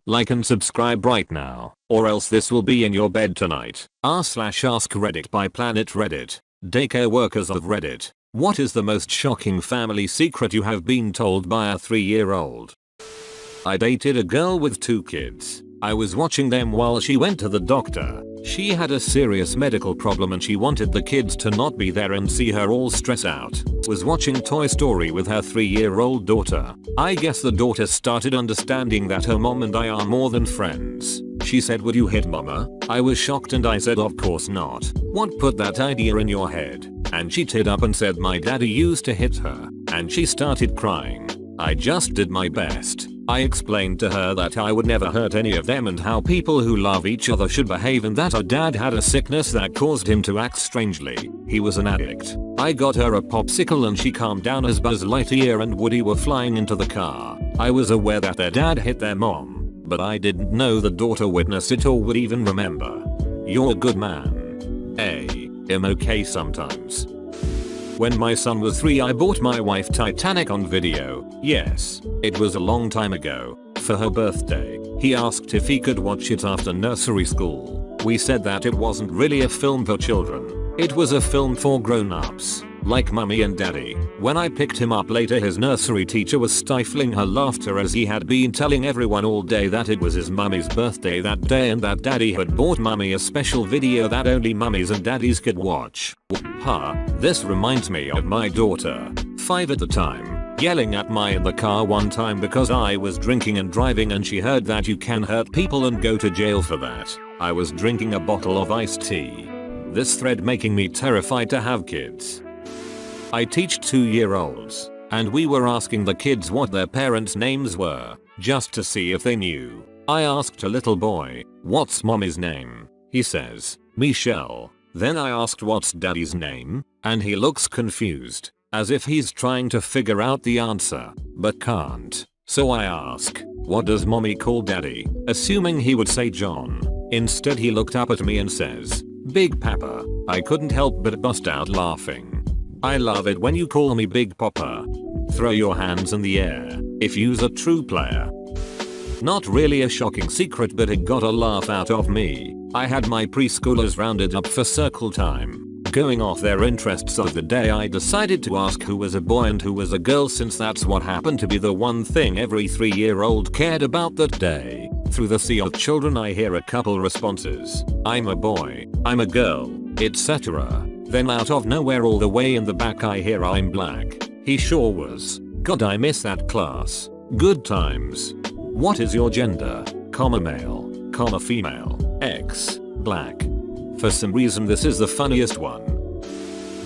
Like and subscribe right now, or else this will be in your bed tonight. r/ask Reddit by Planet Reddit. Daycare workers of Reddit. What is the most shocking family secret you have been told by a 3-year-old? I dated a girl with 2 kids. I was watching them while she went to the doctor. She had a serious medical problem and she wanted the kids to not be there and see her all stress out. Was watching Toy Story with her 3-year-old daughter. I guess the daughter started understanding that her mom and I are more than friends. She said, "Would you hit mama?" I was shocked and I said, "Of course not. What put that idea in your head?" And she teared up and said, "My daddy used to hit her." And she started crying. I just did my best. I explained to her that I would never hurt any of them and how people who love each other should behave, and that her dad had a sickness that caused him to act strangely. He was an addict. I got her a popsicle and she calmed down as Buzz Lightyear and Woody were flying into the car. I was aware that their dad hit their mom, but I didn't know the daughter witnessed it or would even remember. You're a good man. I'm okay sometimes. When my son was 3, I bought my wife Titanic on video. Yes, it was a long time ago. For her birthday, he asked if he could watch it after nursery school. We said that it wasn't really a film for children. It was a film for grown-ups, like mummy and daddy. When I picked him up later, his nursery teacher was stifling her laughter as he had been telling everyone all day that it was his mummy's birthday that day and that daddy had bought mummy a special video that only mummies and daddies could watch. This reminds me of my daughter, 5 at the time, yelling at me in the car one time because I was drinking and driving and she heard that you can hurt people and go to jail for that. I was drinking a bottle of iced tea. This thread making me terrified to have kids. I teach 2-year-olds, and we were asking the kids what their parents' names were, just to see if they knew. I asked a little boy, "What's mommy's name?" He says, "Michelle." Then I asked, "What's daddy's name?" And he looks confused, as if he's trying to figure out the answer, but can't. So I ask, "What does mommy call daddy?" Assuming he would say John. Instead he looked up at me and says, "Big Papa." I couldn't help but bust out laughing. I love it when you call me Big Papa. Throw your hands in the air if you's a true player. Not really a shocking secret, but it got a laugh out of me. I had my preschoolers rounded up for circle time. Going off their interests of the day, I decided to ask who was a boy and who was a girl, since that's what happened to be the one thing every 3-year-old cared about that day. Through the sea of children I hear a couple responses. "I'm a boy," "I'm a girl," etc. Then out of nowhere all the way in the back I hear, "I'm black." He sure was. God, I miss that class. Good times. What is your gender? Male, female, X, black. For some reason this is the funniest one.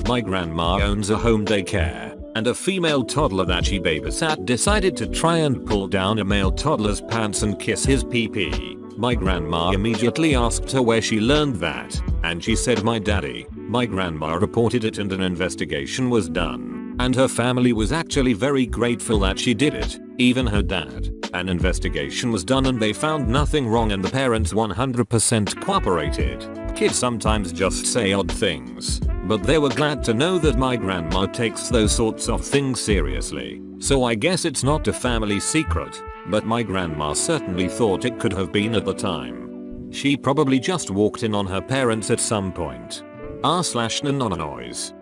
My grandma owns a home daycare, and a female toddler that she babysat decided to try and pull down a male toddler's pants and kiss his pee-pee. My grandma immediately asked her where she learned that, and she said, "My daddy." My grandma reported it and an investigation was done, and her family was actually very grateful that she did it, even her dad. An investigation was done and they found nothing wrong and the parents 100% cooperated. Kids sometimes just say odd things, but they were glad to know that my grandma takes those sorts of things seriously. So I guess it's not a family secret, but my grandma certainly thought it could have been at the time. She probably just walked in on her parents at some point. r/noise.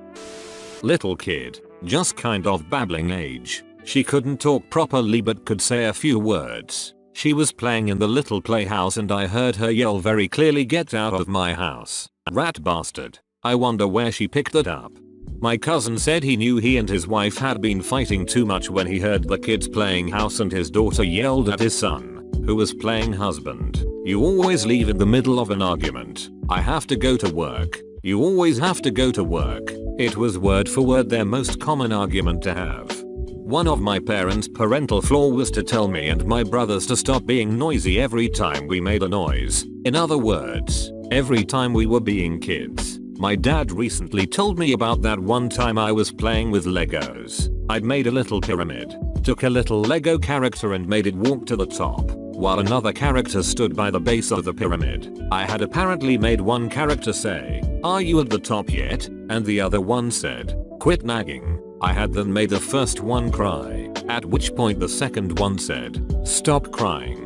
Little kid, just kind of babbling age. She couldn't talk properly but could say a few words. She was playing in the little playhouse and I heard her yell very clearly, "Get out of my house, rat bastard." I wonder where she picked that up. My cousin said he knew he and his wife had been fighting too much when he heard the kids playing house and his daughter yelled at his son, who was playing husband, "You always leave in the middle of an argument. I have to go to work. You always have to go to work." It was word for word their most common argument to have. One of my parents' parental flaw was to tell me and my brothers to stop being noisy every time we made a noise. In other words, every time we were being kids. My dad recently told me about that one time I was playing with Legos. I'd made a little pyramid, took a little Lego character and made it walk to the top, while another character stood by the base of the pyramid. I had apparently made one character say, "Are you at the top yet?" and the other one said, "Quit nagging." I had then made the first one cry, at which point the second one said, "Stop crying."